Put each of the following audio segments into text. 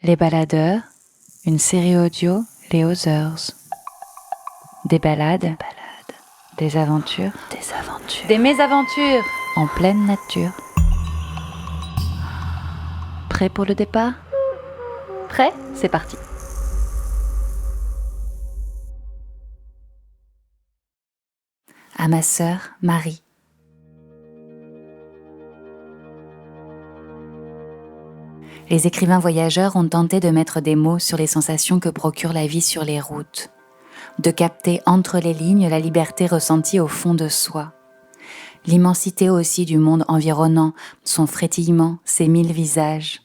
Les baladeurs, une série audio Les Others. Des balades, des aventures, des mésaventures en pleine nature. Prêt pour le départ ? Prêt ? C'est parti. À ma sœur Marie. Les écrivains voyageurs ont tenté de mettre des mots sur les sensations que procure la vie sur les routes, de capter entre les lignes la liberté ressentie au fond de soi, l'immensité aussi du monde environnant, son frétillement, ses 1000 visages,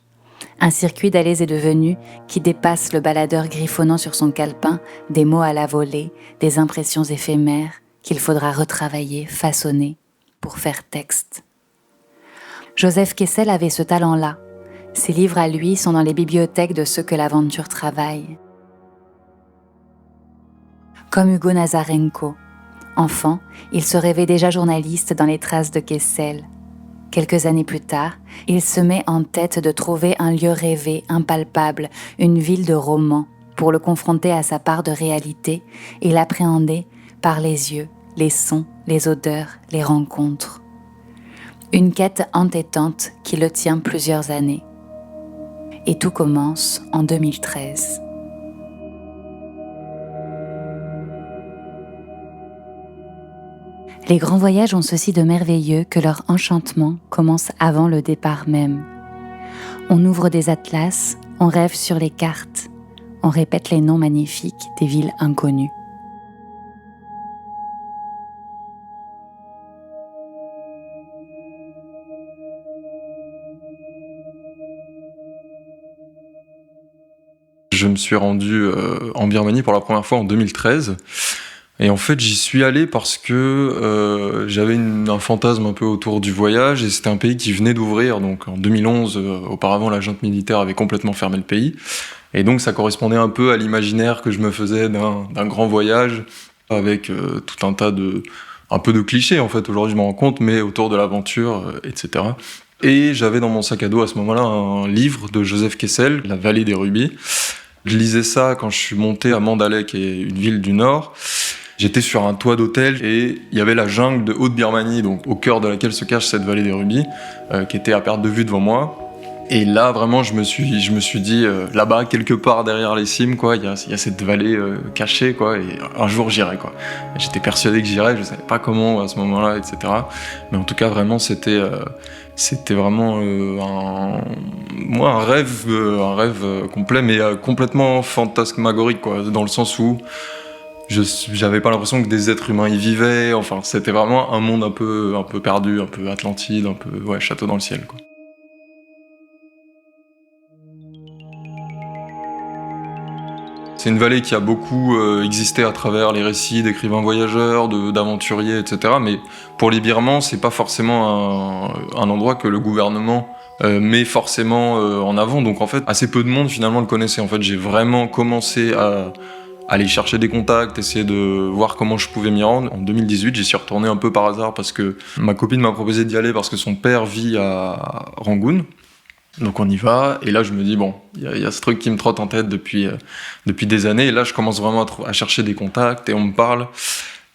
un circuit d'allées et de venues qui dépasse le baladeur griffonnant sur son calepin des mots à la volée, des impressions éphémères qu'il faudra retravailler, façonner pour faire texte. Joseph Kessel avait ce talent-là. Ses livres à lui sont dans les bibliothèques de ceux que l'aventure travaille. Comme Hugo Nazarenko, enfant, il se rêvait déjà journaliste dans les traces de Kessel. Quelques années plus tard, il se met en tête de trouver un lieu rêvé, impalpable, une ville de roman, pour le confronter à sa part de réalité et l'appréhender par les yeux, les sons, les odeurs, les rencontres. Une quête entêtante qui le tient plusieurs années. Et tout commence en 2013. Les grands voyages ont ceci de merveilleux que leur enchantement commence avant le départ même. On ouvre des atlas, on rêve sur les cartes, on répète les noms magnifiques des villes inconnues. Je me suis rendu en Birmanie pour la première fois en 2013. Et en fait, j'y suis allé parce que j'avais un fantasme un peu autour du voyage, et c'était un pays qui venait d'ouvrir. Donc en 2011, auparavant, la junte militaire avait complètement fermé le pays. Et donc ça correspondait un peu à l'imaginaire que je me faisais d'un grand voyage, avec tout un tas un peu de clichés en fait, aujourd'hui je m'en rends compte, mais autour de l'aventure, etc. Et j'avais dans mon sac à dos à ce moment-là un livre de Joseph Kessel, La vallée des rubis. Je lisais ça quand je suis monté à Mandalay, qui est une ville du nord. J'étais sur un toit d'hôtel et il y avait la jungle de Haute-Birmanie, donc au cœur de laquelle se cache cette vallée des rubis, qui était à perte de vue devant moi. Et là, vraiment, je me suis dit, là-bas, quelque part derrière les cimes, quoi, il y a cette vallée cachée, quoi, et un jour j'irai, quoi. Et j'étais persuadé que j'irais, je savais pas comment à ce moment-là, etc. Mais en tout cas, vraiment, c'était vraiment un rêve complet, mais complètement fantasmagorique, quoi, dans le sens où j'avais pas l'impression que des êtres humains y vivaient. Enfin, c'était vraiment un monde un peu perdu, un peu Atlantide, un peu château dans le ciel, quoi. C'est une vallée qui a beaucoup existé à travers les récits d'écrivains voyageurs, d'aventuriers, etc. Mais pour les Birmans, c'est pas forcément un endroit que le gouvernement met forcément en avant. Donc en fait, assez peu de monde finalement le connaissait. En fait, j'ai vraiment commencé à aller chercher des contacts, essayer de voir comment je pouvais m'y rendre. En 2018, j'y suis retourné un peu par hasard parce que ma copine m'a proposé d'y aller parce que son père vit à Rangoon. Donc on y va, et là je me dis, bon, il y a ce truc qui me trotte en tête depuis des années, et là je commence vraiment à chercher des contacts, et on me parle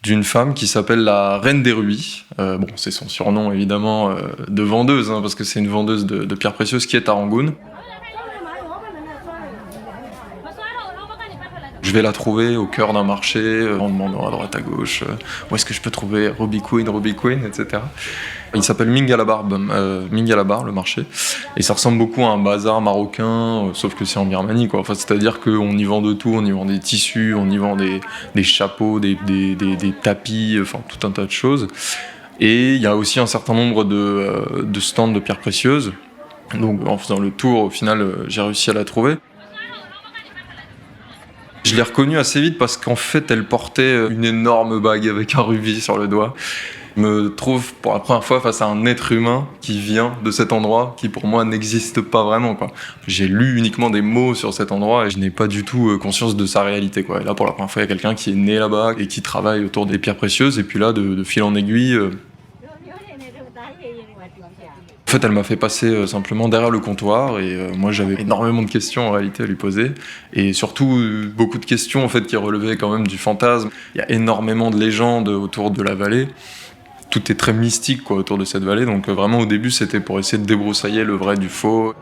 d'une femme qui s'appelle la Reine des Rubis. Bon, c'est son surnom évidemment de vendeuse, parce que c'est une vendeuse de pierres précieuses qui est à Rangoon. Je vais la trouver au cœur d'un marché, en demandant à droite à gauche où est-ce que je peux trouver Ruby Queen, etc. Il s'appelle Mingalabar, le marché, et ça ressemble beaucoup à un bazar marocain, sauf que c'est en Birmanie, quoi. Enfin, c'est-à-dire qu'on y vend de tout, on y vend des tissus, on y vend des chapeaux, des tapis, enfin tout un tas de choses. Et il y a aussi un certain nombre de stands de pierres précieuses. Donc en faisant le tour, au final, j'ai réussi à la trouver. Je l'ai reconnue assez vite parce qu'en fait, elle portait une énorme bague avec un rubis sur le doigt. Je me trouve pour la première fois face à un être humain qui vient de cet endroit qui pour moi n'existe pas vraiment, quoi. J'ai lu uniquement des mots sur cet endroit et je n'ai pas du tout conscience de sa réalité, quoi. Et là pour la première fois il y a quelqu'un qui est né là-bas et qui travaille autour des pierres précieuses, et puis là de fil en aiguille En fait, elle m'a fait passer simplement derrière le comptoir et moi j'avais énormément de questions en réalité à lui poser et surtout beaucoup de questions en fait qui relevaient quand même du fantasme. Il y a énormément de légendes autour de la vallée. Tout est très mystique quoi, autour de cette vallée, donc vraiment au début c'était pour essayer de débroussailler le vrai du faux.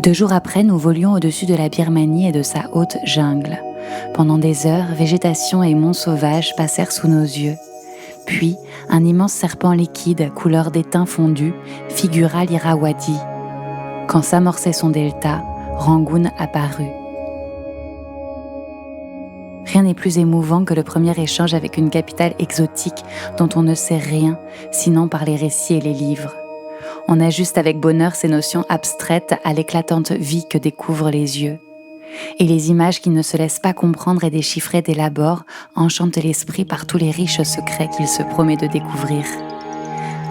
2 jours après, nous volions au-dessus de la Birmanie et de sa haute jungle. Pendant des heures, végétation et monts sauvages passèrent sous nos yeux. Puis, un immense serpent liquide, couleur d'étain fondu, figura l'Irrawaddy. Quand s'amorçait son delta, Rangoon apparut. Rien n'est plus émouvant que le premier échange avec une capitale exotique dont on ne sait rien, sinon par les récits et les livres. On ajuste avec bonheur ces notions abstraites à l'éclatante vie que découvrent les yeux. Et les images qui ne se laissent pas comprendre et déchiffrer dès l'abord enchantent l'esprit par tous les riches secrets qu'il se promet de découvrir.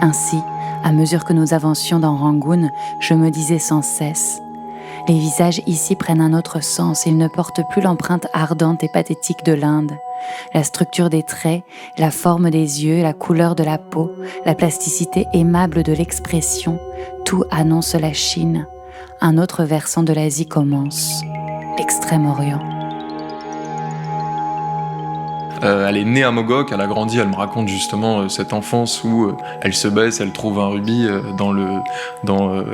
Ainsi, à mesure que nous avancions dans Rangoon, je me disais sans cesse « Les visages ici prennent un autre sens, ils ne portent plus l'empreinte ardente et pathétique de l'Inde. La structure des traits, la forme des yeux, la couleur de la peau, la plasticité aimable de l'expression, tout annonce la Chine. Un autre versant de l'Asie commence, l'Extrême-Orient. » Elle est née à Mogok, elle a grandi, elle me raconte justement cette enfance où elle se baisse, elle trouve un rubis dans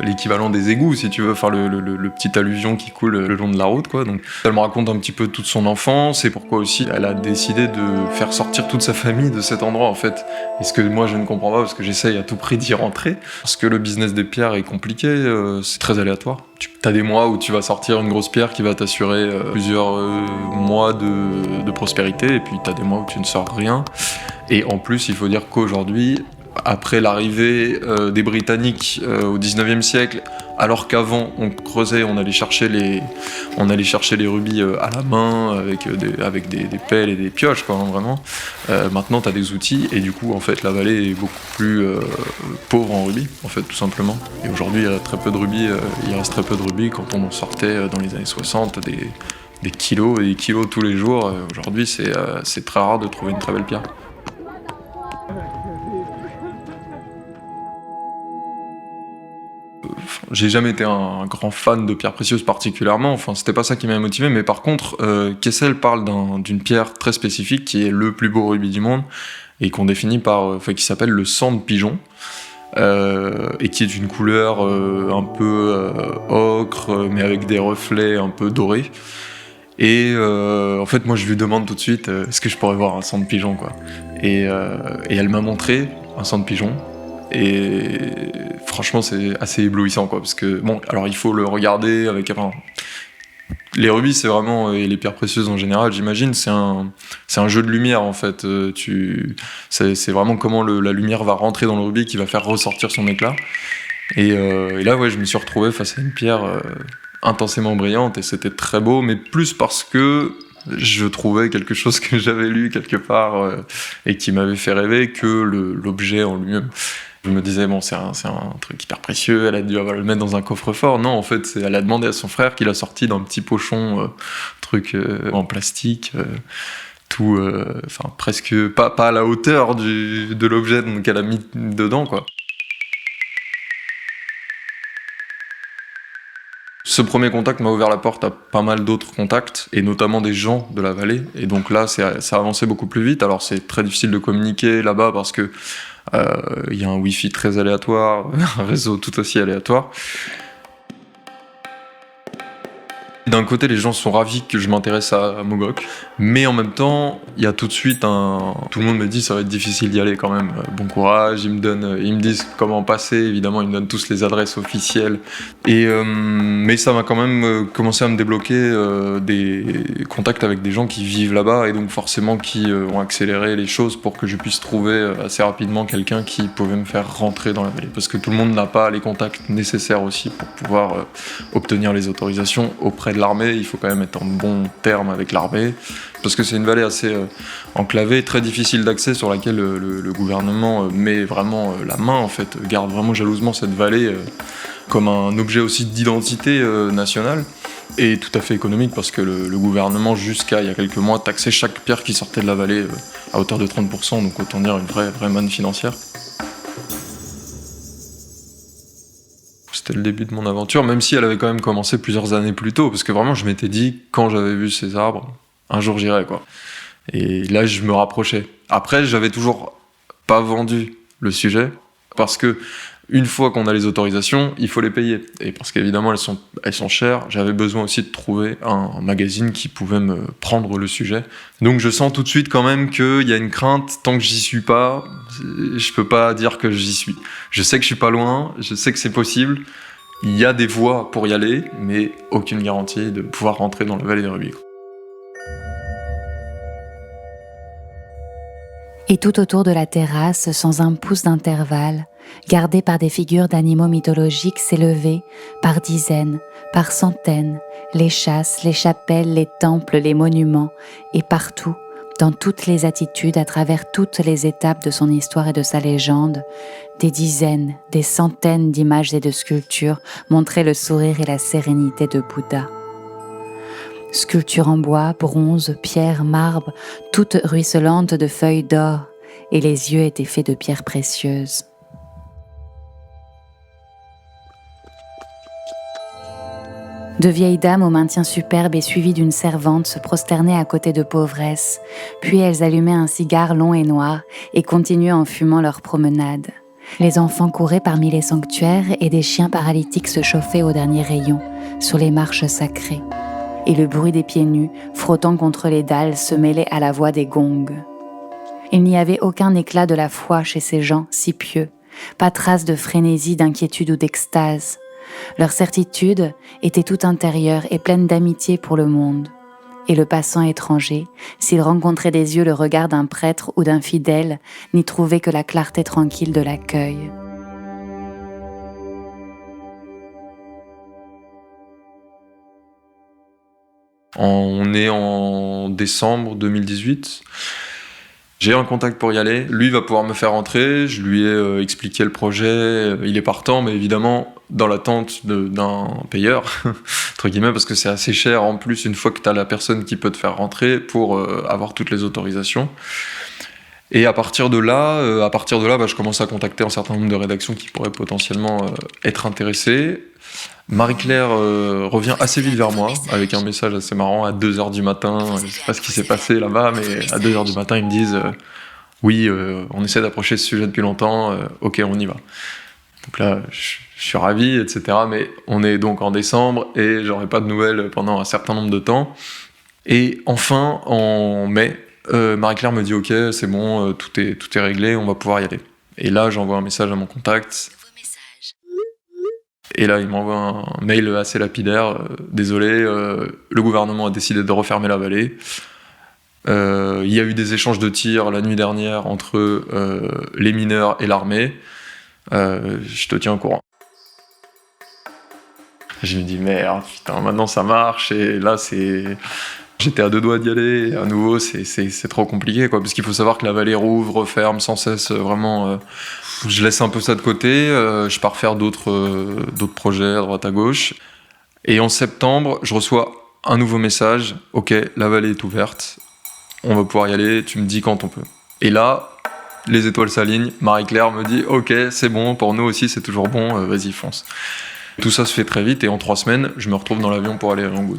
l'équivalent des égouts, si tu veux, enfin le petit alluvion qui coule le long de la route, quoi. Donc, elle me raconte un petit peu toute son enfance et pourquoi aussi elle a décidé de faire sortir toute sa famille de cet endroit, en fait. Et ce que moi je ne comprends pas, parce que j'essaye à tout prix d'y rentrer, parce que le business des pierres est compliqué, c'est très aléatoire. T'as des mois où tu vas sortir une grosse pierre qui va t'assurer plusieurs mois de prospérité, et puis t'as des mois où tu ne sors rien. Et en plus, il faut dire qu'aujourd'hui, après l'arrivée des Britanniques au 19e siècle, alors qu'avant on creusait, on allait chercher les rubis à la main avec des pelles et des pioches, quoi, hein, vraiment. Maintenant t'as des outils et du coup en fait la vallée est beaucoup plus pauvre en rubis, en fait, tout simplement. Et aujourd'hui il reste très peu de rubis, quand on en sortait dans les années 60 des kilos et des kilos tous les jours. Aujourd'hui c'est très rare de trouver une très belle pierre. J'ai jamais été un grand fan de pierres précieuses particulièrement, enfin c'était pas ça qui m'a motivé, mais par contre Kessel parle d'une pierre très spécifique qui est le plus beau rubis du monde et qu'on définit qui s'appelle le sang de pigeon et qui est d'une couleur un peu ocre mais avec des reflets un peu dorés. Et en fait moi je lui demande tout de suite est-ce que je pourrais voir un sang de pigeon, quoi. Et elle m'a montré un sang de pigeon. Et franchement c'est assez éblouissant, quoi, parce que bon, alors il faut le regarder avec, enfin, les rubis c'est vraiment, et les pierres précieuses en général j'imagine, c'est un jeu de lumière en fait, c'est vraiment comment la lumière va rentrer dans le rubis qui va faire ressortir son éclat, et là ouais je me suis retrouvé face à une pierre intensément brillante et c'était très beau, mais plus parce que je trouvais quelque chose que j'avais lu quelque part et qui m'avait fait rêver que l'objet en lui-même. Je me disais, bon, c'est un truc hyper précieux, elle a dû le mettre dans un coffre-fort. Non, en fait, elle a demandé à son frère qu'il a sorti d'un petit pochon, en plastique, tout, presque pas à la hauteur de l'objet qu'elle a mis dedans, quoi. Ce premier contact m'a ouvert la porte à pas mal d'autres contacts, et notamment des gens de la vallée. Et donc là, ça a avancé beaucoup plus vite. Alors c'est très difficile de communiquer là-bas parce que y a un wifi très aléatoire, un réseau tout aussi aléatoire. D'un côté, les gens sont ravis que je m'intéresse à Mogok, mais en même temps, il y a tout de suite tout le monde me dit ça va être difficile d'y aller quand même. Bon courage, ils me disent comment passer, évidemment, ils me donnent tous les adresses officielles. Mais ça m'a quand même commencé à me débloquer des contacts avec des gens qui vivent là-bas et donc forcément qui ont accéléré les choses pour que je puisse trouver assez rapidement quelqu'un qui pouvait me faire rentrer dans la vallée. Parce que tout le monde n'a pas les contacts nécessaires aussi pour pouvoir obtenir les autorisations auprès de l'armée. Il faut quand même être en bon terme avec l'armée, parce que c'est une vallée assez enclavée, très difficile d'accès, sur laquelle le gouvernement met vraiment la main, en fait, garde vraiment jalousement cette vallée comme un objet aussi d'identité nationale. Et tout à fait économique parce que le gouvernement, jusqu'à il y a quelques mois, taxait chaque pierre qui sortait de la vallée à hauteur de 30%, donc autant dire une vraie manne financière. C'était le début de mon aventure, même si elle avait quand même commencé plusieurs années plus tôt, parce que vraiment je m'étais dit, quand j'avais vu ces arbres, un jour j'irai, quoi. Et là je me rapprochais. Après, j'avais toujours pas vendu le sujet, parce que une fois qu'on a les autorisations, il faut les payer. Et parce qu'évidemment, elles sont chères, j'avais besoin aussi de trouver un magazine qui pouvait me prendre le sujet. Donc je sens tout de suite quand même qu'il y a une crainte, tant que j'y suis pas, je peux pas dire que j'y suis. Je sais que je suis pas loin, je sais que c'est possible, il y a des voies pour y aller, mais aucune garantie de pouvoir rentrer dans la vallée des Rubis. Et tout autour de la terrasse, sans un pouce d'intervalle, gardés par des figures d'animaux mythologiques, s'élevaient, par dizaines, par centaines, les chasses, les chapelles, les temples, les monuments, et partout, dans toutes les attitudes, à travers toutes les étapes de son histoire et de sa légende, des dizaines, des centaines d'images et de sculptures montraient le sourire et la sérénité de Bouddha. Sculptures en bois, bronze, pierre, marbre, toutes ruisselantes de feuilles d'or, et les yeux étaient faits de pierres précieuses. De vieilles dames au maintien superbe et suivies d'une servante se prosternaient à côté de pauvresses, puis elles allumaient un cigare long et noir et continuaient en fumant leur promenade. Les enfants couraient parmi les sanctuaires et des chiens paralytiques se chauffaient au dernier rayon, sur les marches sacrées. Et le bruit des pieds nus, frottant contre les dalles, se mêlait à la voix des gongs. Il n'y avait aucun éclat de la foi chez ces gens si pieux, pas trace de frénésie, d'inquiétude ou d'extase. Leur certitude était tout intérieure et pleine d'amitié pour le monde. Et le passant étranger, s'il rencontrait des yeux le regard d'un prêtre ou d'un fidèle, n'y trouvait que la clarté tranquille de l'accueil. On est en décembre 2018. J'ai un contact pour y aller. Lui va pouvoir me faire entrer. Je lui ai expliqué le projet. Il est partant, mais évidemment dans l'attente d'un payeur, entre guillemets, parce que c'est assez cher en plus une fois que tu as la personne qui peut te faire rentrer pour avoir toutes les autorisations. Et à partir de là, je commence à contacter un certain nombre de rédactions qui pourraient potentiellement être intéressées. Marie-Claire revient assez vite vers moi avec un message assez marrant à 2h du matin. Je sais pas ce qui s'est passé là-bas, mais à 2h du matin, ils me disent oui, on essaie d'approcher ce sujet depuis longtemps, ok, on y va. Donc là, je suis ravi, etc. Mais on est donc en décembre et j'aurai pas de nouvelles pendant un certain nombre de temps. Et enfin, en mai, Marie-Claire me dit ok, c'est bon, tout est réglé, on va pouvoir y aller. Et là, j'envoie un message à mon contact. Et là, il m'envoie un mail assez lapidaire. Désolé, le gouvernement a décidé de refermer la vallée. Il y a eu des échanges de tirs la nuit dernière entre les mineurs et l'armée. Je te tiens au courant. Je me dis merde, putain, maintenant ça marche. Et là, j'étais à 2 doigts d'y aller. Et à nouveau, c'est trop compliqué, quoi. Parce qu'il faut savoir que la vallée rouvre, referme sans cesse, vraiment. Je laisse un peu ça de côté, je pars faire d'autres projets à droite à gauche. Et en septembre, je reçois un nouveau message. Ok, la vallée est ouverte, on va pouvoir y aller, tu me dis quand on peut. Et là, les étoiles s'alignent, Marie-Claire me dit ok, c'est bon, pour nous aussi c'est toujours bon, vas-y fonce. Tout ça se fait très vite et en 3 semaines, je me retrouve dans l'avion pour aller à Rangoon.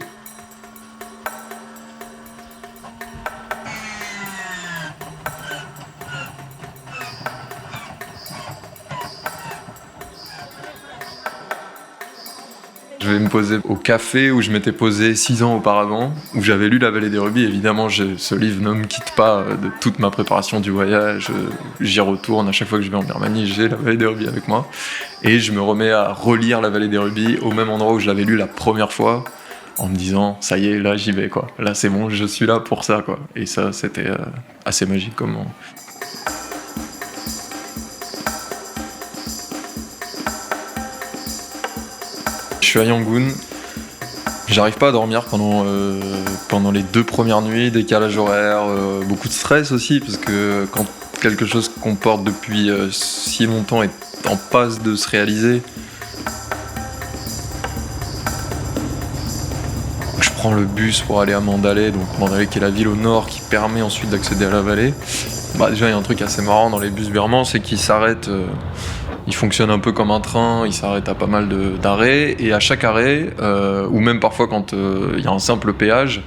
Je vais me poser au café où je m'étais posé 6 ans auparavant, où j'avais lu La Vallée des Rubis. Évidemment, ce livre ne me quitte pas de toute ma préparation du voyage. J'y retourne à chaque fois que je vais en Birmanie, j'ai La Vallée des Rubis avec moi. Et je me remets à relire La Vallée des Rubis au même endroit où je l'avais lu la première fois, en me disant, ça y est, là j'y vais, quoi. Là c'est bon, je suis là pour ça, quoi. Et ça, c'était assez magique comme moment. Je suis à Yangon, j'arrive pas à dormir pendant les 2 premières nuits, décalage horaire, beaucoup de stress aussi, parce que quand quelque chose qu'on porte depuis si longtemps est en passe de se réaliser, prend le bus pour aller à Mandalay, donc Mandalay qui est la ville au nord qui permet ensuite d'accéder à la vallée. Déjà il y a un truc assez marrant dans les bus birmans, c'est qu'ils s'arrêtent, ils fonctionnent un peu comme un train, ils s'arrêtent à pas mal d'arrêts, et à chaque arrêt, ou même parfois quand il y a un simple péage,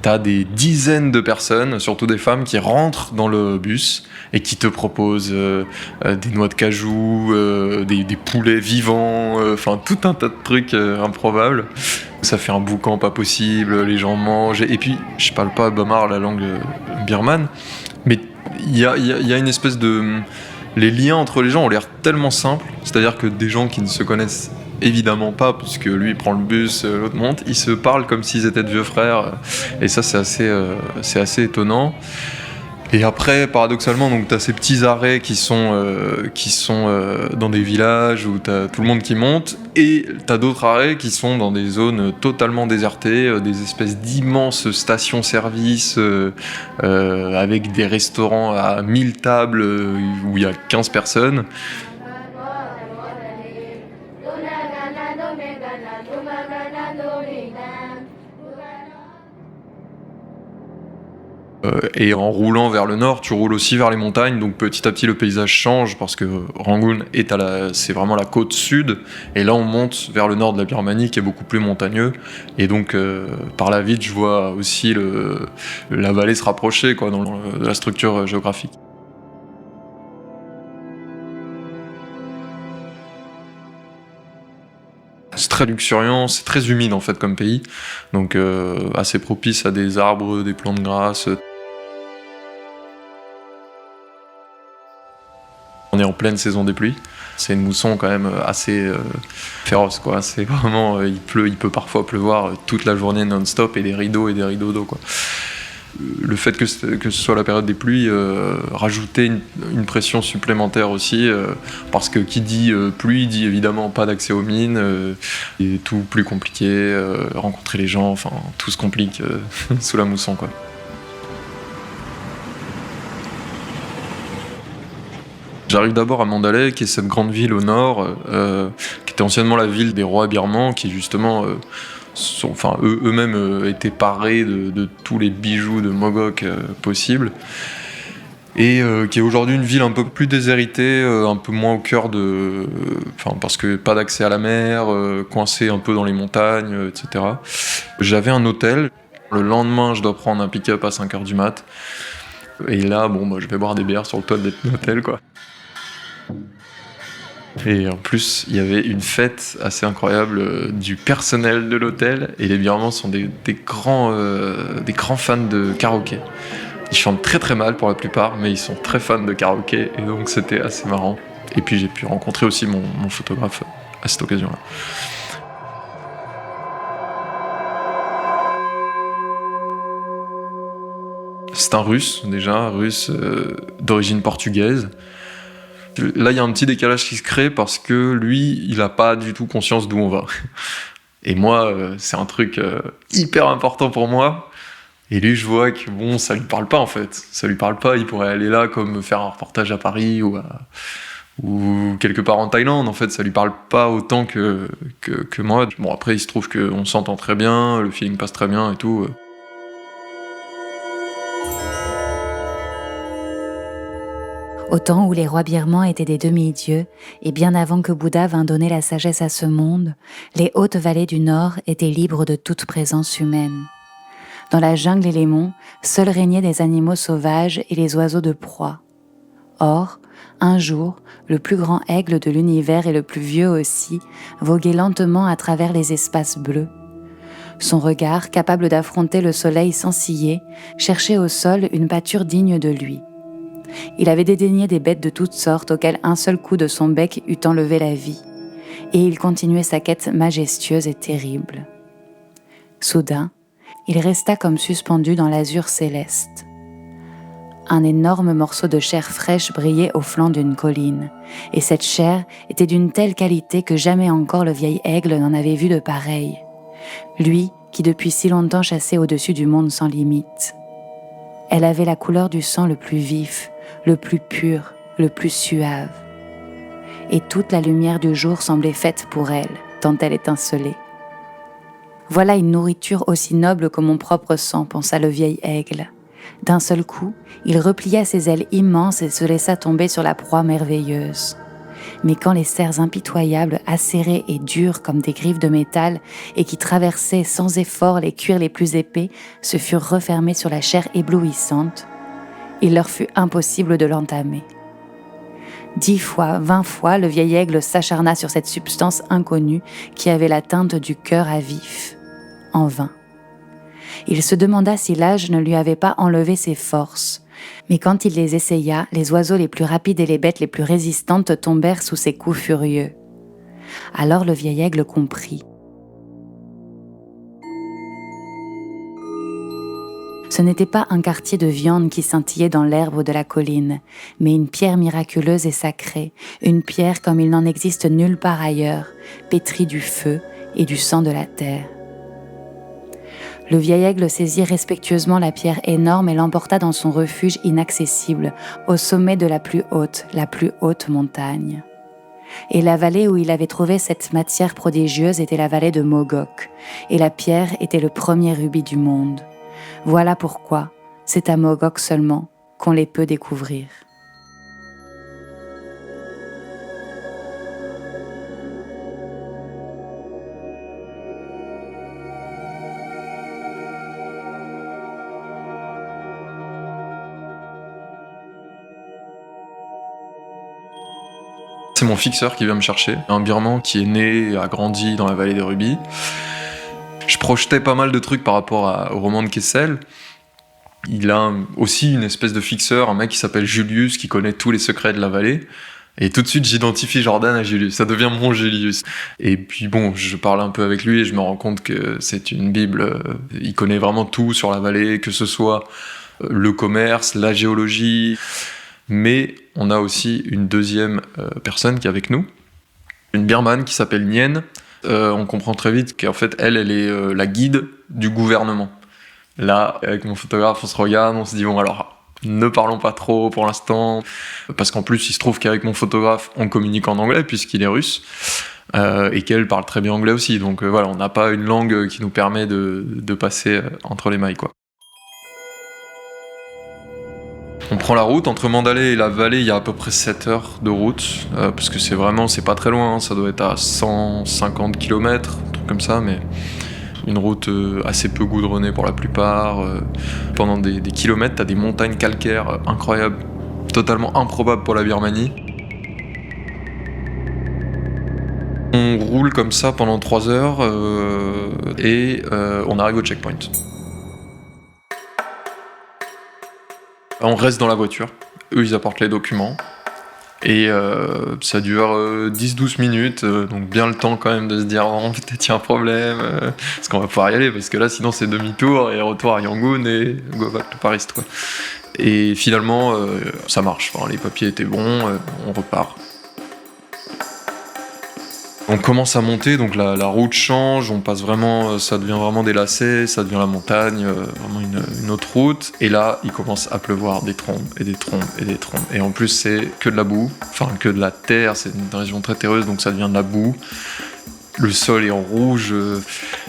t'as des dizaines de personnes, surtout des femmes, qui rentrent dans le bus et qui te proposent des noix de cajou, des poulets vivants, enfin tout un tas de trucs improbables. Ça fait un boucan pas possible, les gens mangent. Et puis, je parle pas bamar, la langue birmane, mais il y a une espèce de... Les liens entre les gens ont l'air tellement simples, c'est-à-dire que des gens qui ne se connaissent évidemment pas, puisque lui il prend le bus, l'autre monte, ils se parlent comme s'ils étaient de vieux frères, et ça c'est assez étonnant. Et après, paradoxalement, donc t'as ces petits arrêts qui sont dans des villages où t'as tout le monde qui monte, et t'as d'autres arrêts qui sont dans des zones totalement désertées, des espèces d'immenses stations-service avec des restaurants à 1000 tables où il y a 15 personnes. Et en roulant vers le nord, tu roules aussi vers les montagnes, donc petit à petit le paysage change parce que Rangoon c'est vraiment la côte sud, et là on monte vers le nord de la Birmanie qui est beaucoup plus montagneux, et donc par la vitre je vois aussi la vallée se rapprocher quoi, dans la structure géographique. C'est très luxuriant, c'est très humide en fait comme pays, donc assez propice à des arbres, des plantes grasses. On est en pleine saison des pluies. C'est une mousson quand même assez féroce, quoi. C'est vraiment, il peut parfois pleuvoir toute la journée non-stop et des rideaux d'eau, quoi. Le fait que ce soit la période des pluies rajoutait une pression supplémentaire aussi, parce que qui dit pluie dit évidemment pas d'accès aux mines, et tout plus compliqué, rencontrer les gens, enfin tout se complique sous la mousson, quoi. J'arrive d'abord à Mandalay, qui est cette grande ville au nord, qui était anciennement la ville des rois birmans, qui justement eux-mêmes étaient parés de tous les bijoux de Mogok possibles, et qui est aujourd'hui une ville un peu plus déshéritée, un peu moins au cœur parce que pas d'accès à la mer, coincée un peu dans les montagnes, etc. J'avais un hôtel. Le lendemain, je dois prendre un pick-up à 5h du mat. Et là, je vais boire des bières sur le toit de l'hôtel, quoi. Et en plus, il y avait une fête assez incroyable du personnel de l'hôtel, et les Birmans sont des grands fans de karaoké. Ils chantent très très mal pour la plupart, mais ils sont très fans de karaoké, et donc c'était assez marrant. Et puis j'ai pu rencontrer aussi mon photographe à cette occasion-là. C'est un russe d'origine portugaise. Là, il y a un petit décalage qui se crée parce que lui, il n'a pas du tout conscience d'où on va. Et moi, c'est un truc hyper important pour moi. Et lui, je vois que ça lui parle pas en fait. Ça lui parle pas, il pourrait aller là comme faire un reportage à Paris ou quelque part en Thaïlande. En fait, ça lui parle pas autant que moi. Bon, après, il se trouve qu'on s'entend très bien, le feeling passe très bien et tout. Au temps où les rois birmans étaient des demi-dieux, et bien avant que Bouddha vînt donner la sagesse à ce monde, les hautes vallées du nord étaient libres de toute présence humaine. Dans la jungle et les monts, seuls régnaient des animaux sauvages et les oiseaux de proie. Or, un jour, le plus grand aigle de l'univers et le plus vieux aussi, voguait lentement à travers les espaces bleus. Son regard, capable d'affronter le soleil sans ciller, cherchait au sol une pâture digne de lui. Il avait dédaigné des bêtes de toutes sortes auxquelles un seul coup de son bec eût enlevé la vie, et il continuait sa quête majestueuse et terrible. Soudain, il resta comme suspendu dans l'azur céleste. Un énorme morceau de chair fraîche brillait au flanc d'une colline, et cette chair était d'une telle qualité que jamais encore le vieil aigle n'en avait vu de pareil. Lui, qui depuis si longtemps chassait au-dessus du monde sans limite. Elle avait la couleur du sang le plus vif, le plus pur, le plus suave. Et toute la lumière du jour semblait faite pour elle, tant elle étincelait. Voilà une nourriture aussi noble que mon propre sang, pensa le vieil aigle. D'un seul coup, il replia ses ailes immenses et se laissa tomber sur la proie merveilleuse. Mais quand les serres impitoyables, acérées et dures comme des griffes de métal, et qui traversaient sans effort les cuirs les plus épais, se furent refermées sur la chair éblouissante, il leur fut impossible de l'entamer. 10 fois, 20 fois, le vieil aigle s'acharna sur cette substance inconnue qui avait la teinte du cœur à vif. En vain. Il se demanda si l'âge ne lui avait pas enlevé ses forces. Mais quand il les essaya, les oiseaux les plus rapides et les bêtes les plus résistantes tombèrent sous ses coups furieux. Alors le vieil aigle comprit. Ce n'était pas un quartier de viande qui scintillait dans l'herbe de la colline, mais une pierre miraculeuse et sacrée, une pierre comme il n'en existe nulle part ailleurs, pétrie du feu et du sang de la terre. Le vieil aigle saisit respectueusement la pierre énorme et l'emporta dans son refuge inaccessible, au sommet de la plus haute montagne. Et la vallée où il avait trouvé cette matière prodigieuse était la vallée de Mogok, et la pierre était le premier rubis du monde. Voilà pourquoi c'est à Mogok seulement qu'on les peut découvrir. C'est mon fixeur qui vient me chercher, un Birman qui est né et a grandi dans la vallée des Rubis. Je projetais pas mal de trucs par rapport au roman de Kessel. Il a aussi une espèce de fixeur, un mec qui s'appelle Julius, qui connaît tous les secrets de la vallée. Et tout de suite, j'identifie Jordan à Julius. Ça devient mon Julius. Et puis bon, je parle un peu avec lui et je me rends compte que c'est une bible. Il connaît vraiment tout sur la vallée, que ce soit le commerce, la géologie. Mais on a aussi une deuxième personne qui est avec nous, une birmane qui s'appelle Nien. On comprend très vite qu'en fait, elle est la guide du gouvernement. Là, avec mon photographe, on se regarde, on se dit, bon alors, ne parlons pas trop pour l'instant, parce qu'en plus, il se trouve qu'avec mon photographe, on communique en anglais, puisqu'il est russe, et qu'elle parle très bien anglais aussi. Donc voilà, on n'a pas une langue qui nous permet de passer entre les mailles, quoi. On prend la route, entre Mandalay et la vallée, il y a à peu près 7 heures de route, parce que c'est pas très loin, hein, ça doit être à 150 km, un truc comme ça, mais une route assez peu goudronnée pour la plupart. Pendant des kilomètres, t'as des montagnes calcaires incroyables, totalement improbables pour la Birmanie. On roule comme ça pendant 3 heures, et on arrive au checkpoint. On reste dans la voiture, eux ils apportent les documents, et ça dure 10-12 minutes, donc bien le temps quand même de se dire oh, peut-être il y a un problème, parce qu'on va pouvoir y aller, parce que là sinon c'est demi-tour et retour à Yangon et go back to Paris, quoi. Et finalement ça marche, enfin, les papiers étaient bons, on repart. On commence à monter, donc la route change, on passe vraiment, ça devient vraiment des lacets, ça devient la montagne, vraiment une autre route. Et là, il commence à pleuvoir des trombes et des trombes et des trombes. Et en plus, c'est que de la boue, enfin que de la terre, c'est une région très terreuse, donc ça devient de la boue. Le sol est en rouge,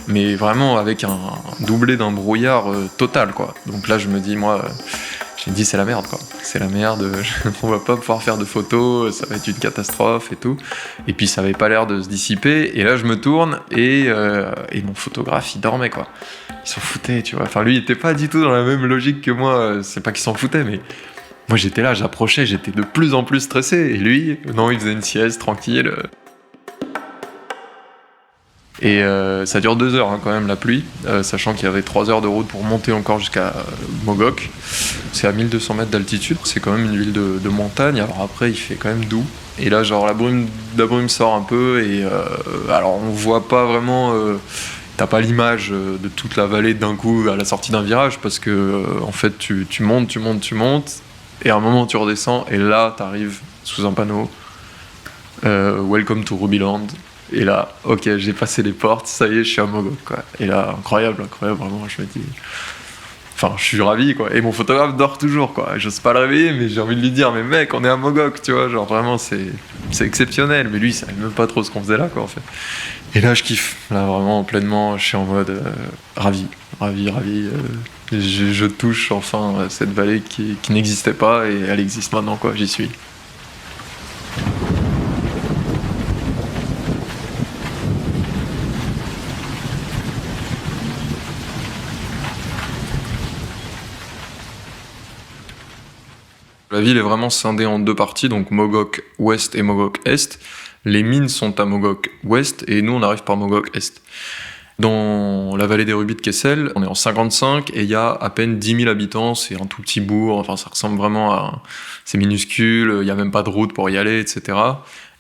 mais vraiment avec un doublé d'un brouillard total, quoi. Donc là, je me dis, moi... J'ai dit c'est la merde, quoi. C'est la merde, on va pas pouvoir faire de photos, ça va être une catastrophe et tout. Et puis ça avait pas l'air de se dissiper. Et là je me tourne et mon photographe il dormait, quoi. Il s'en foutait, tu vois. Enfin lui il était pas du tout dans la même logique que moi. C'est pas qu'il s'en foutait, mais moi j'étais là, j'approchais, j'étais de plus en plus stressé. Et lui, non, il faisait une sieste tranquille. Et ça dure 2 heures hein, quand même la pluie, sachant qu'il y avait 3 heures de route pour monter encore jusqu'à Mogok. C'est à 1200 mètres d'altitude, c'est quand même une ville de montagne, alors après il fait quand même doux. Et là genre la brume sort un peu et alors on voit pas vraiment, t'as pas l'image de toute la vallée d'un coup à la sortie d'un virage parce que en fait tu montes et à un moment tu redescends et là t'arrives sous un panneau Welcome to Rubyland. Et là, ok, j'ai passé les portes, ça y est, je suis à Mogok, quoi. Et là, incroyable, vraiment, je me dis... Enfin, je suis ravi, quoi. Et mon photographe dort toujours, quoi. J'ose pas le réveiller, mais j'ai envie de lui dire, mais mec, on est à Mogok, tu vois. Genre, vraiment, c'est exceptionnel. Mais lui, il savait même pas trop ce qu'on faisait là, quoi, en fait. Et là, je kiffe. Là, vraiment, pleinement, je suis en mode ravi. Je touche enfin cette vallée qui n'existait pas et elle existe maintenant, quoi. J'y suis. La ville est vraiment scindée en deux parties, donc Mogok Ouest et Mogok Est. Les mines sont à Mogok Ouest et nous on arrive par Mogok Est. Dans la vallée des Rubis de Kessel, on est en 55 et il y a à peine 10 000 habitants, c'est un tout petit bourg, enfin ça ressemble vraiment à... C'est minuscule, il n'y a même pas de route pour y aller, etc.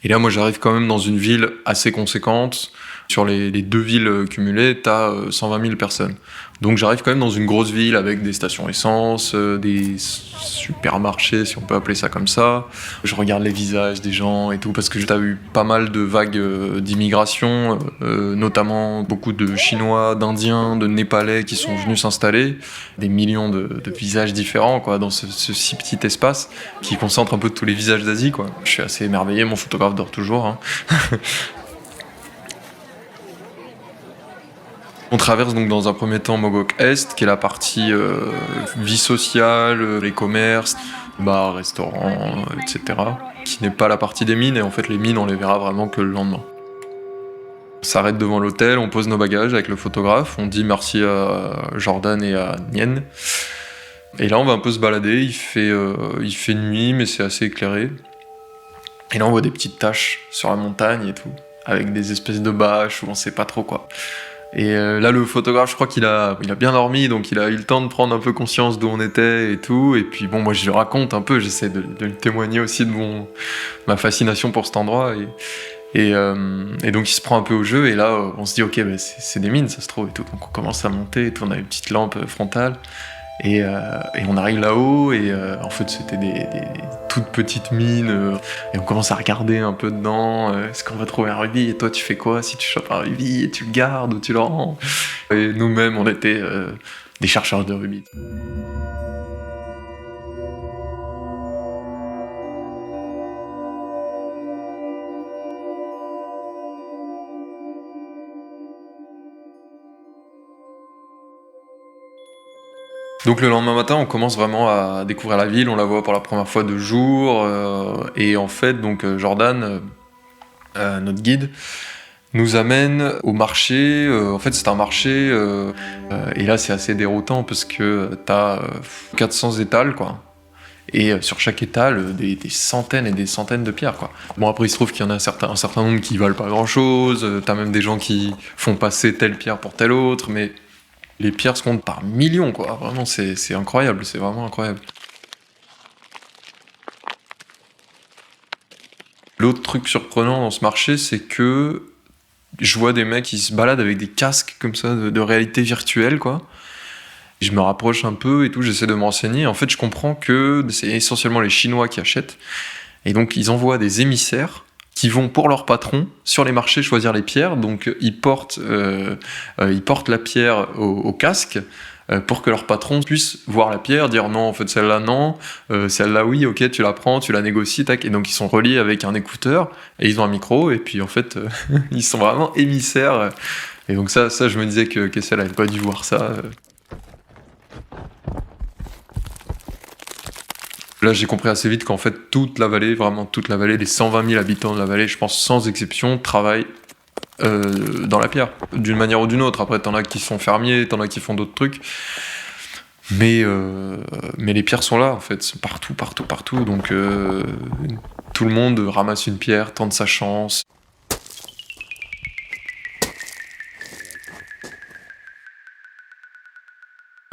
Et là moi j'arrive quand même dans une ville assez conséquente. Sur les deux villes cumulées, t'as 120 000 personnes. Donc j'arrive quand même dans une grosse ville avec des stations essence, des supermarchés, si on peut appeler ça comme ça. Je regarde les visages des gens et tout, parce que t'as eu pas mal de vagues d'immigration, notamment beaucoup de Chinois, d'Indiens, de Népalais qui sont venus s'installer. Des millions de visages différents, quoi, dans ce si petit espace qui concentre un peu tous les visages d'Asie, quoi. Je suis assez émerveillé, mon photographe dort toujours, hein. On traverse donc dans un premier temps Mogok Est, qui est la partie vie sociale, les commerces, bars, restaurants, etc. Qui n'est pas la partie des mines, et en fait les mines on les verra vraiment que le lendemain. On s'arrête devant l'hôtel, on pose nos bagages avec le photographe, on dit merci à Jordan et à Nien. Et là on va un peu se balader, il fait nuit mais c'est assez éclairé. Et là on voit des petites taches sur la montagne et tout, avec des espèces de bâches où on sait pas trop quoi. Et là, le photographe, je crois qu'il a bien dormi, donc il a eu le temps de prendre un peu conscience d'où on était et tout. Et puis bon, moi je lui raconte un peu, j'essaie de lui témoigner aussi de ma fascination pour cet endroit. Et donc il se prend un peu au jeu, et là on se dit ok, bah, c'est des mines, ça se trouve, et tout. Donc on commence à monter, et tout, on a une petite lampe frontale. Et on arrive là-haut, et en fait c'était des toutes petites mines, et on commence à regarder un peu dedans, est-ce qu'on va trouver un rubis, et toi tu fais quoi si tu chopes un rubis, et tu le gardes ou tu le rends? Et nous-mêmes on était des chercheurs de rubis. Donc le lendemain matin, on commence vraiment à découvrir la ville, on la voit pour la première fois de jour, et en fait, donc Jordan, notre guide, nous amène au marché. En fait, c'est un marché, et là c'est assez déroutant parce que t'as 400 étals, quoi. Et sur chaque étal, des centaines et des centaines de pierres, quoi. Bon, après, il se trouve qu'il y en a un certain nombre qui valent pas grand-chose, t'as même des gens qui font passer telle pierre pour telle autre, mais les pierres se comptent par millions, quoi. Vraiment, c'est incroyable, c'est vraiment incroyable. L'autre truc surprenant dans ce marché, c'est que je vois des mecs qui se baladent avec des casques comme ça de réalité virtuelle, quoi. Je me rapproche un peu et tout, j'essaie de me renseigner. En fait, je comprends que c'est essentiellement les Chinois qui achètent. Et donc, ils envoient des émissaires qui vont pour leur patron sur les marchés choisir les pierres. Donc, ils portent la pierre au casque pour que leur patron puisse voir la pierre, dire non, en fait, celle-là, non, celle-là, oui, ok, tu la prends, tu la négocies, tac. Et donc, ils sont reliés avec un écouteur et ils ont un micro. Et puis, en fait, ils sont vraiment émissaires. Et donc, ça je me disais que Kessel n'avait pas dû voir ça. Là, j'ai compris assez vite qu'en fait, toute la vallée, vraiment toute la vallée, les 120 000 habitants de la vallée, je pense sans exception, travaillent dans la pierre, d'une manière ou d'une autre. Après, t'en as qui sont fermiers, t'en as qui font d'autres trucs. Mais les pierres sont là, en fait, sont partout. Donc, tout le monde ramasse une pierre, tente sa chance.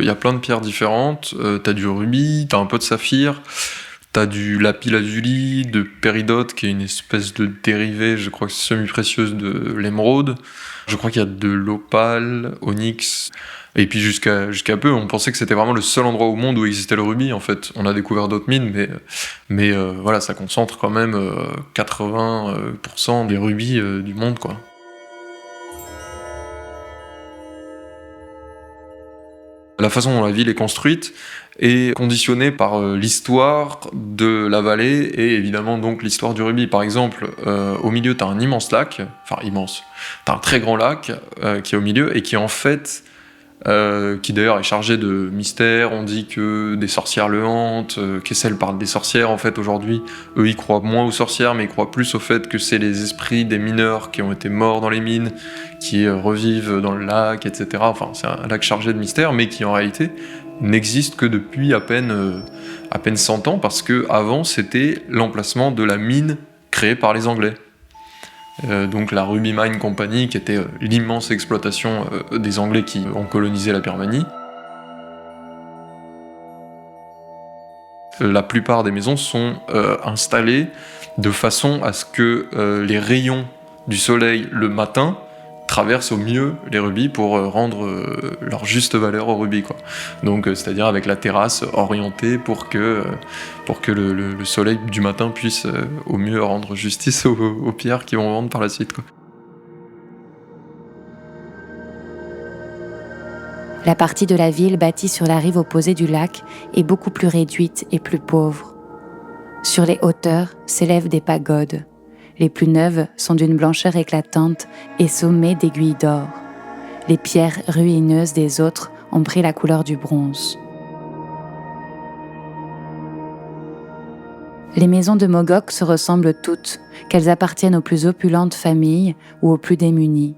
Il y a plein de pierres différentes, t'as du rubis, t'as un peu de saphir, t'as du lapis-lazuli, de péridote, qui est une espèce de dérivée, je crois que c'est semi-précieuse de l'émeraude. Je crois qu'il y a de l'opale, onyx, et puis jusqu'à peu, on pensait que c'était vraiment le seul endroit au monde où existait le rubis, en fait. On a découvert d'autres mines, mais voilà, ça concentre quand même 80% des rubis du monde, quoi. La façon dont la ville est construite est conditionnée par l'histoire de la vallée et évidemment donc l'histoire du rugby. Par exemple, au milieu, tu as un immense lac, enfin immense, tu as un très grand lac qui est au milieu et qui en fait, qui d'ailleurs est chargé de mystères. On dit que des sorcières le hantent, Kessel parle des sorcières. En fait, aujourd'hui, eux, ils croient moins aux sorcières, mais ils croient plus au fait que c'est les esprits des mineurs qui ont été morts dans les mines, qui revivent dans le lac, etc. Enfin, c'est un lac chargé de mystères, mais qui en réalité n'existe que depuis à peine 100 ans, parce que avant c'était l'emplacement de la mine créée par les Anglais. Donc la Ruby Mine Company, qui était l'immense exploitation des Anglais qui ont colonisé la Birmanie. La plupart des maisons sont installées de façon à ce que les rayons du soleil le matin traversent au mieux les rubis pour rendre leur juste valeur aux rubis, quoi. Donc c'est-à-dire avec la terrasse orientée pour que le soleil du matin puisse au mieux rendre justice aux pierres qui vont vendre par la suite, quoi. La partie de la ville bâtie sur la rive opposée du lac est beaucoup plus réduite et plus pauvre. Sur les hauteurs s'élèvent des pagodes. Les plus neuves sont d'une blancheur éclatante et sommées d'aiguilles d'or. Les pierres ruineuses des autres ont pris la couleur du bronze. Les maisons de Mogok se ressemblent toutes, qu'elles appartiennent aux plus opulentes familles ou aux plus démunies.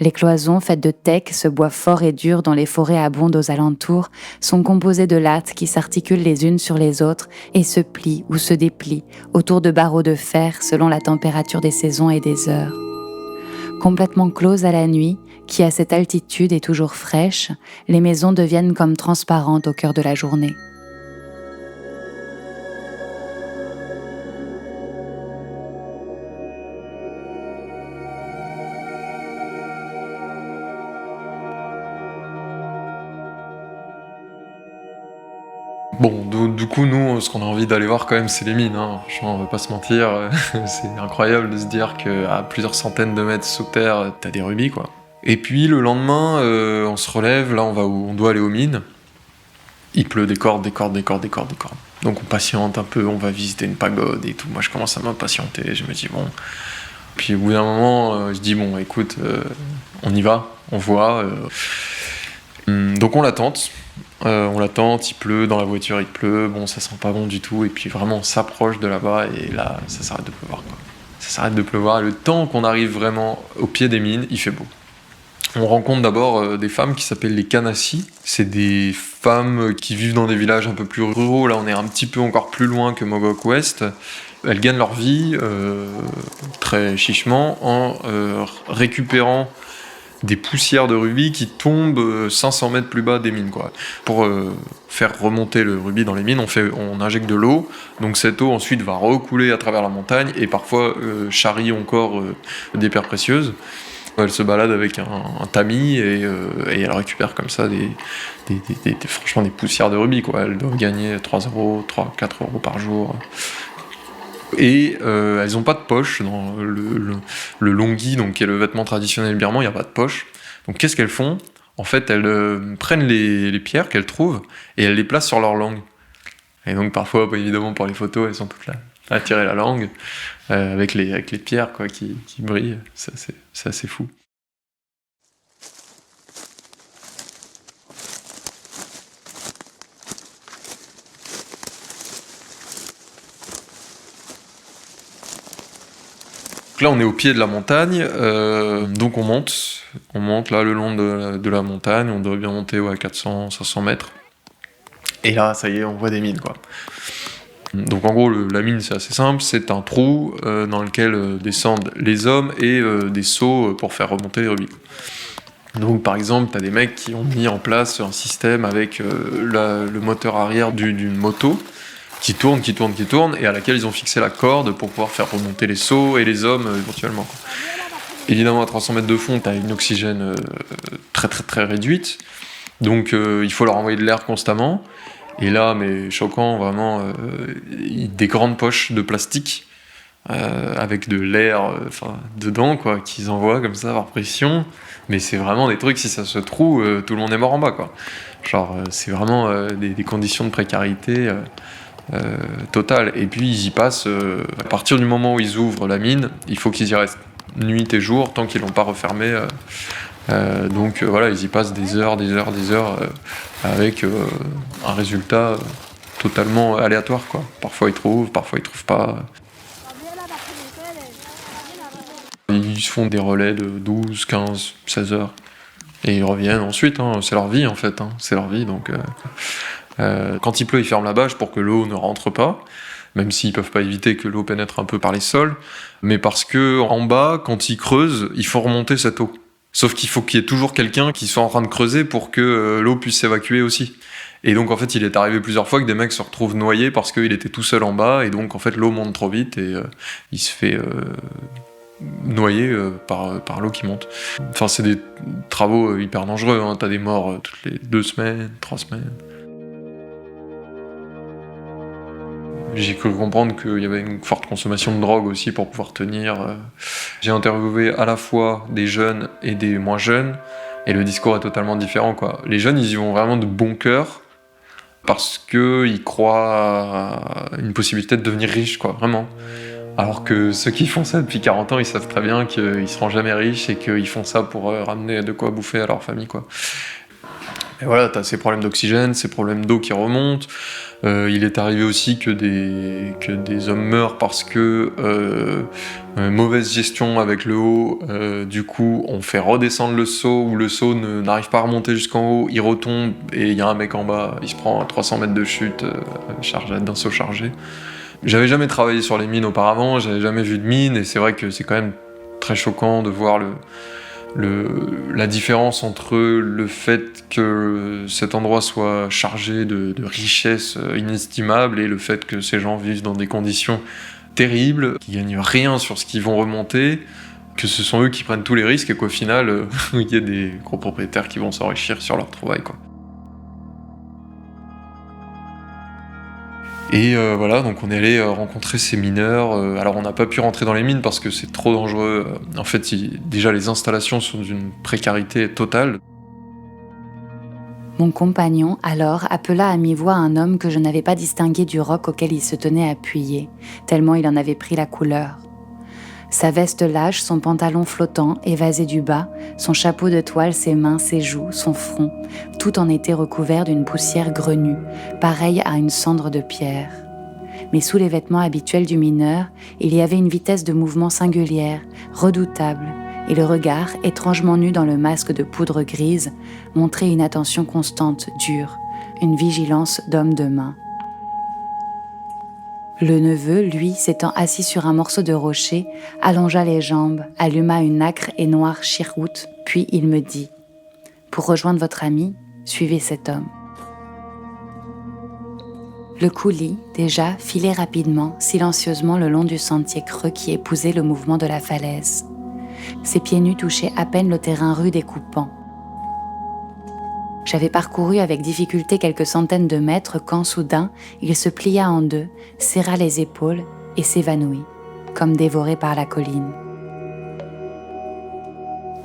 Les cloisons faites de teck, ce bois fort et dur dont les forêts abondent aux alentours, sont composées de lattes qui s'articulent les unes sur les autres et se plient ou se déplient autour de barreaux de fer selon la température des saisons et des heures. Complètement closes à la nuit, qui à cette altitude est toujours fraîche, les maisons deviennent comme transparentes au cœur de la journée. Bon, du coup, nous, ce qu'on a envie d'aller voir quand même, c'est les mines, hein. Franchement, on va pas se mentir, c'est incroyable de se dire qu'à plusieurs centaines de mètres sous terre, t'as des rubis, quoi. Et puis le lendemain, on se relève, là on doit aller aux mines. Il pleut des cordes. Donc on patiente un peu, on va visiter une pagode et tout. Moi je commence à m'impatienter, je me dis bon. Puis au bout d'un moment, je dis bon, écoute, on y va, on voit. Donc on l'attente, il pleut, dans la voiture il pleut, bon ça sent pas bon du tout. Et puis vraiment on s'approche de là-bas et là ça s'arrête de pleuvoir, quoi. Ça s'arrête de pleuvoir et le temps qu'on arrive vraiment au pied des mines, il fait beau. On rencontre d'abord des femmes qui s'appellent les Kanassi. C'est des femmes qui vivent dans des villages un peu plus ruraux. Là, on est un petit peu encore plus loin que Mogok West. Elles gagnent leur vie très chichement en récupérant des poussières de rubis qui tombent 500 mètres plus bas des mines, quoi. Pour faire remonter le rubis dans les mines, on injecte de l'eau. Donc cette eau ensuite va recouler à travers la montagne et parfois charrie encore des pierres précieuses. Elle se balade avec un tamis et elle récupère comme ça franchement des poussières de rubis, quoi. Elle doit gagner 4 euros par jour. Et elles n'ont pas de poche dans le longi, donc qui est le vêtement traditionnel birman, il n'y a pas de poche. Donc qu'est-ce qu'elles font ? En fait, elles prennent les pierres qu'elles trouvent et elles les placent sur leur langue. Et donc parfois, évidemment pour les photos, elles sont toutes là à tirer la langue avec les pierres, quoi, qui brillent. C'est assez fou. Donc là, on est au pied de la montagne, donc on monte là le long de la montagne, on doit bien monter à 400-500 mètres. Et là, ça y est, on voit des mines, quoi. Donc en gros, la mine, c'est assez simple, c'est un trou dans lequel descendent les hommes et des seaux pour faire remonter les rubis. Donc par exemple, t'as des mecs qui ont mis en place un système avec le moteur arrière d'une moto, qui tourne, et à laquelle ils ont fixé la corde pour pouvoir faire remonter les seaux et les hommes éventuellement, quoi. Évidemment, à 300 mètres de fond, tu as une oxygène très très très réduite, donc il faut leur envoyer de l'air constamment. Et là, mais choquant, vraiment, des grandes poches de plastique avec de l'air dedans, quoi, qu'ils envoient comme ça par pression. Mais c'est vraiment des trucs, si ça se trouve, tout le monde est mort en bas, quoi. Genre, c'est vraiment des conditions de précarité totales. Et puis, ils y passent, à partir du moment où ils ouvrent la mine, il faut qu'ils y restent nuit et jour, tant qu'ils l'ont pas refermée. Donc, voilà, ils y passent des heures, avec un résultat totalement aléatoire, quoi. Parfois ils trouvent pas. Ils font des relais de 12, 15, 16 heures. Et ils reviennent ensuite, hein. C'est leur vie en fait, hein. C'est leur vie. Donc, quand il pleut, ils ferment la bâche pour que l'eau ne rentre pas, même s'ils peuvent pas éviter que l'eau pénètre un peu par les sols. Mais parce que en bas, quand ils creusent, il faut remonter cette eau. Sauf qu'il faut qu'il y ait toujours quelqu'un qui soit en train de creuser pour que l'eau puisse s'évacuer aussi. Et donc en fait, il est arrivé plusieurs fois que des mecs se retrouvent noyés parce qu'il était tout seul en bas, et donc en fait l'eau monte trop vite et il se fait noyer par l'eau qui monte. Enfin, c'est des travaux hyper dangereux, hein. T'as des morts toutes les 2 semaines, 3 semaines. J'ai cru comprendre qu'il y avait une forte consommation de drogue aussi pour pouvoir tenir. J'ai interviewé à la fois des jeunes et des moins jeunes, et le discours est totalement différent, quoi. Les jeunes, ils y vont vraiment de bon cœur, parce qu'ils croient à une possibilité de devenir riche, quoi, vraiment. Alors que ceux qui font ça depuis 40 ans, ils savent très bien qu'ils seront jamais riches et qu'ils font ça pour ramener de quoi bouffer à leur famille, quoi. Et voilà, t'as ces problèmes d'oxygène, ces problèmes d'eau qui remontent. Il est arrivé aussi que des hommes meurent parce que mauvaise gestion avec le haut. Du coup, on fait redescendre le seau, ou le seau n'arrive pas à remonter jusqu'en haut, il retombe et il y a un mec en bas, il se prend 300 mètres de chute d'un seau chargé. J'avais jamais travaillé sur les mines auparavant, j'avais jamais vu de mine, et c'est vrai que c'est quand même très choquant de voir la différence entre le fait que cet endroit soit chargé de richesses inestimables et le fait que ces gens vivent dans des conditions terribles, qui gagnent rien sur ce qu'ils vont remonter, que ce sont eux qui prennent tous les risques et qu'au final, il y a des gros propriétaires qui vont s'enrichir sur leur trouvaille, quoi. Et voilà, donc on est allé rencontrer ces mineurs. Alors on n'a pas pu rentrer dans les mines parce que c'est trop dangereux. En fait, déjà les installations sont d'une précarité totale. Mon compagnon, alors, appela à mi-voix un homme que je n'avais pas distingué du roc auquel il se tenait appuyé, tellement il en avait pris la couleur. Sa veste lâche, son pantalon flottant, évasé du bas, son chapeau de toile, ses mains, ses joues, son front, tout en était recouvert d'une poussière grenue, pareille à une cendre de pierre. Mais sous les vêtements habituels du mineur, il y avait une vitesse de mouvement singulière, redoutable, et le regard, étrangement nu dans le masque de poudre grise, montrait une attention constante, dure, une vigilance d'homme de main. Le neveu, lui, s'étant assis sur un morceau de rocher, allongea les jambes, alluma une âcre et noire chiroute, puis il me dit « Pour rejoindre votre ami, suivez cet homme. » Le coulis, déjà, filait rapidement, silencieusement le long du sentier creux qui épousait le mouvement de la falaise. Ses pieds nus touchaient à peine le terrain rude et coupant. J'avais parcouru avec difficulté quelques centaines de mètres quand, soudain, il se plia en deux, serra les épaules et s'évanouit, comme dévoré par la colline.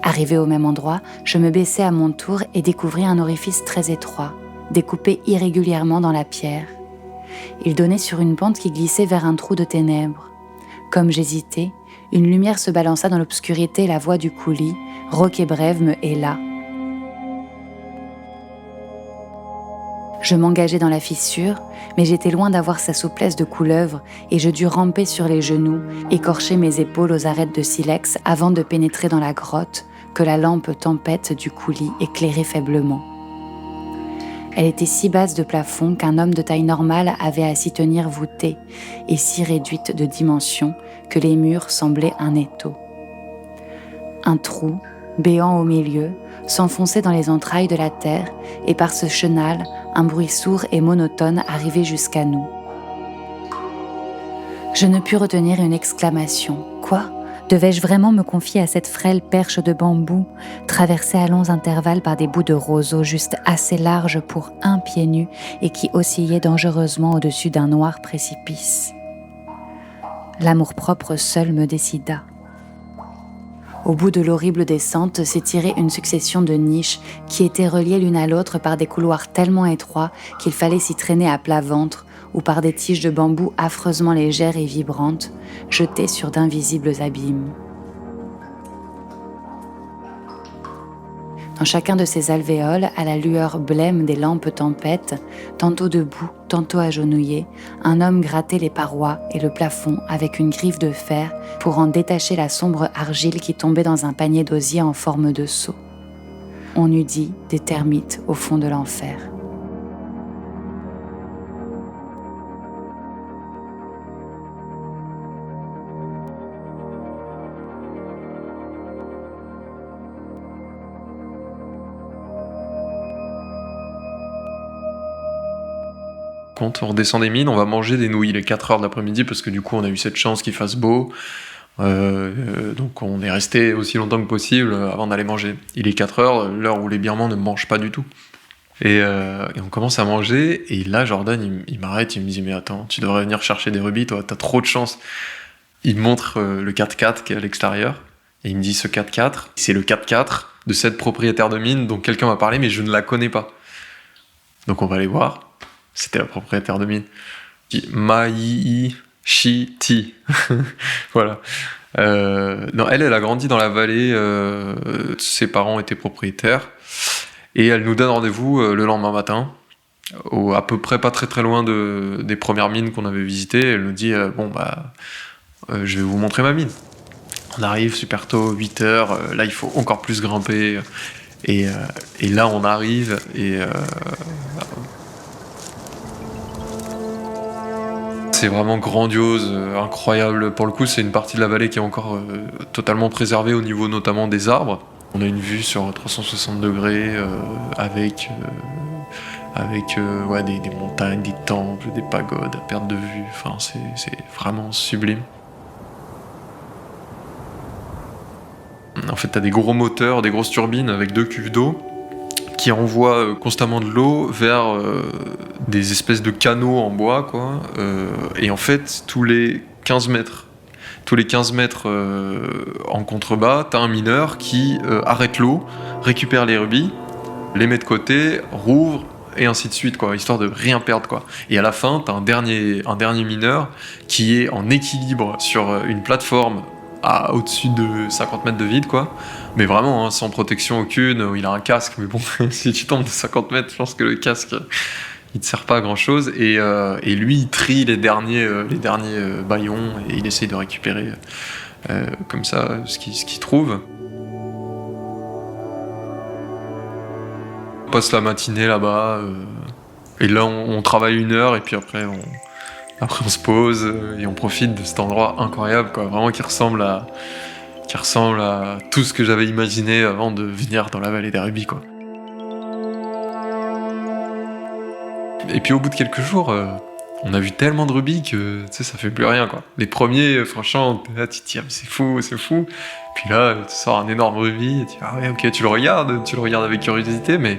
Arrivé au même endroit, je me baissai à mon tour et découvris un orifice très étroit, découpé irrégulièrement dans la pierre. Il donnait sur une pente qui glissait vers un trou de ténèbres. Comme j'hésitais, une lumière se balança dans l'obscurité et la voix du coulis, rauque et brève, me héla. Je m'engageai dans la fissure, mais j'étais loin d'avoir sa souplesse de couleuvre et je dus ramper sur les genoux, écorcher mes épaules aux arêtes de silex avant de pénétrer dans la grotte que la lampe tempête du coulis éclairait faiblement. Elle était si basse de plafond qu'un homme de taille normale avait à s'y tenir voûté et si réduite de dimension que les murs semblaient un étau. Un trou, béant au milieu, s'enfonçait dans les entrailles de la terre et par ce chenal, un bruit sourd et monotone arrivait jusqu'à nous. Je ne pus retenir une exclamation. Quoi ? Devais-je vraiment me confier à cette frêle perche de bambou, traversée à longs intervalles par des bouts de roseaux juste assez larges pour un pied nu et qui oscillaient dangereusement au-dessus d'un noir précipice ? L'amour-propre seul me décida. Au bout de l'horrible descente s'étirait une succession de niches qui étaient reliées l'une à l'autre par des couloirs tellement étroits qu'il fallait s'y traîner à plat ventre ou par des tiges de bambou affreusement légères et vibrantes, jetées sur d'invisibles abîmes. Dans chacun de ces alvéoles, à la lueur blême des lampes tempêtes, tantôt debout, tantôt agenouillé, un homme grattait les parois et le plafond avec une griffe de fer pour en détacher la sombre argile qui tombait dans un panier d'osier en forme de seau. On eût dit des termites au fond de l'enfer. Quand on redescend des mines, on va manger des nouilles les 4 heures de l'après-midi parce que du coup on a eu cette chance qu'il fasse beau. Donc on est resté aussi longtemps que possible avant d'aller manger. Il est 4 heures, l'heure où les Birmans ne mangent pas du tout. Et on commence à manger, et là Jordan il m'arrête, il me dit mais attends, tu devrais venir chercher des rubis, toi t'as trop de chance. Il me montre le 4x4 qui est à l'extérieur, et il me dit ce 4x4, c'est le 4x4 de cette propriétaire de mine dont quelqu'un m'a parlé mais je ne la connais pas. Donc on va aller voir. C'était la propriétaire de mine. Maii Shi-Ti. Voilà. Non, elle a grandi dans la vallée. Ses parents étaient propriétaires. Et elle nous donne rendez-vous le lendemain matin, à peu près pas très très loin des premières mines qu'on avait visitées. Elle nous dit je vais vous montrer ma mine. On arrive super tôt, 8h. Là, il faut encore plus grimper. Et là, on arrive et c'est vraiment grandiose, incroyable. Pour le coup, c'est une partie de la vallée qui est encore totalement préservée au niveau notamment des arbres. On a une vue sur 360 degrés avec des montagnes, des temples, des pagodes à perte de vue. Enfin, c'est vraiment sublime. En fait, t'as des gros moteurs, des grosses turbines avec 2 cuves d'eau qui envoient constamment de l'eau vers des espèces de canaux en bois, quoi. Et en fait, tous les 15 mètres en contrebas, t'as un mineur qui arrête l'eau, récupère les rubis, les met de côté, rouvre, et ainsi de suite, quoi, histoire de rien perdre, quoi. Et à la fin, t'as un dernier mineur qui est en équilibre sur une plateforme au-dessus de 50 mètres de vide, quoi. Mais vraiment, hein, sans protection aucune, il a un casque, mais bon, si tu tombes de 50 mètres, je pense que le casque, il te sert pas à grand chose. Et lui, il trie les derniers baillons, et il essaye de récupérer comme ça ce qu'il trouve. On passe la matinée là-bas, et là on travaille 1 heure, et puis après on se pose et on profite de cet endroit incroyable, quoi, vraiment qui ressemble à tout ce que j'avais imaginé avant de venir dans la vallée des Rubis, quoi. Et puis au bout de quelques jours, on a vu tellement de rubis que ça fait plus rien, quoi. Les premiers, franchement, là, tu te dis, ah, mais c'est fou. Puis là, tu sors un énorme rubis et tu dis, ah ouais, ok, tu le regardes avec curiosité, mais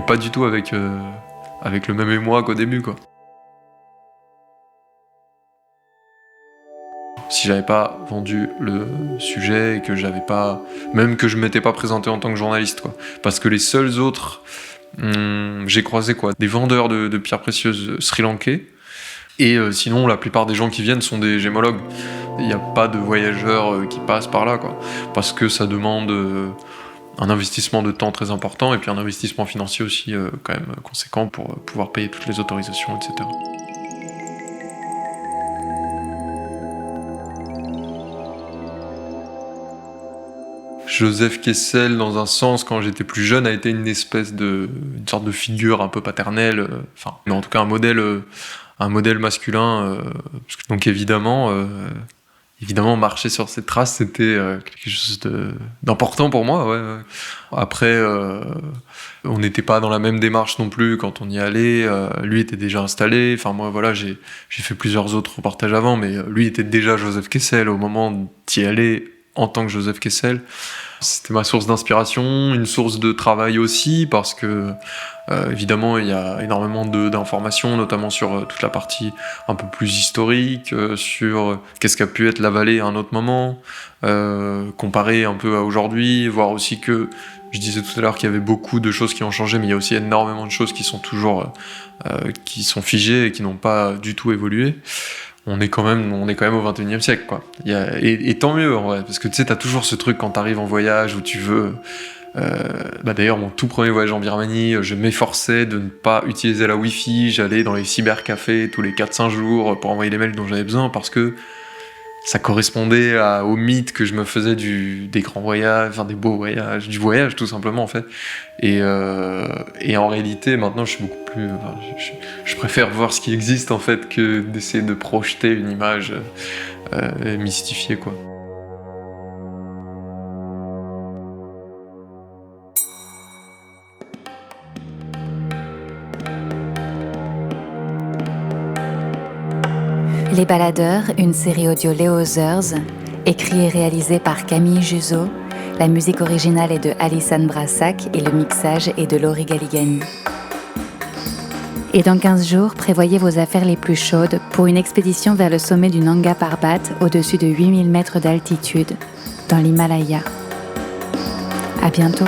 pas du tout avec le même émoi qu'au début, quoi. Si j'avais pas vendu le sujet et que je m'étais pas présenté en tant que journaliste, quoi. Parce que les seuls autres, j'ai croisé, quoi, des vendeurs de pierres précieuses sri-lankais. Et sinon, la plupart des gens qui viennent sont des gémologues. Il n'y a pas de voyageurs qui passent par là, quoi. Parce que ça demande un investissement de temps très important et puis un investissement financier aussi quand même conséquent pour pouvoir payer toutes les autorisations, etc. Joseph Kessel, dans un sens, quand j'étais plus jeune, a été une sorte de figure un peu paternelle, mais en tout cas un modèle masculin. Donc évidemment, marcher sur ses traces, c'était quelque chose d'important pour moi. Ouais. Après, on n'était pas dans la même démarche non plus quand on y allait. Lui était déjà installé. Enfin, moi, voilà, j'ai fait plusieurs autres reportages avant, mais lui était déjà Joseph Kessel au moment d'y aller. en tant que Joseph Kessel. C'était ma source d'inspiration, une source de travail aussi, parce que évidemment il y a énormément d'informations, notamment sur toute la partie un peu plus historique, sur qu'est-ce qu'a pu être la vallée à un autre moment, comparé un peu à aujourd'hui, voir aussi que je disais tout à l'heure qu'il y avait beaucoup de choses qui ont changé, mais il y a aussi énormément de choses qui sont toujours qui sont figées et qui n'ont pas du tout évolué. On est quand même au 21e siècle, quoi. Et tant mieux, en vrai, parce que tu sais, t'as toujours ce truc quand t'arrives en voyage où tu veux... d'ailleurs, mon tout premier voyage en Birmanie, je m'efforçais de ne pas utiliser la Wi-Fi, j'allais dans les cybercafés tous les 4-5 jours pour envoyer les mails dont j'avais besoin, parce que ça correspondait au mythe que je me faisais des grands voyages, enfin des beaux voyages, du voyage tout simplement en fait. Et en réalité, maintenant, je suis beaucoup plus... je préfère voir ce qui existe en fait que d'essayer de projeter une image mystifiée, quoi. Les Baladeurs, une série audio Léo Others, écrit et réalisé par Camille Juzo. La musique originale est de Alison Brassac et le mixage est de Laurie Galigani. Et dans 15 jours, prévoyez vos affaires les plus chaudes pour une expédition vers le sommet du Nanga Parbat au-dessus de 8000 mètres d'altitude, dans l'Himalaya. À bientôt.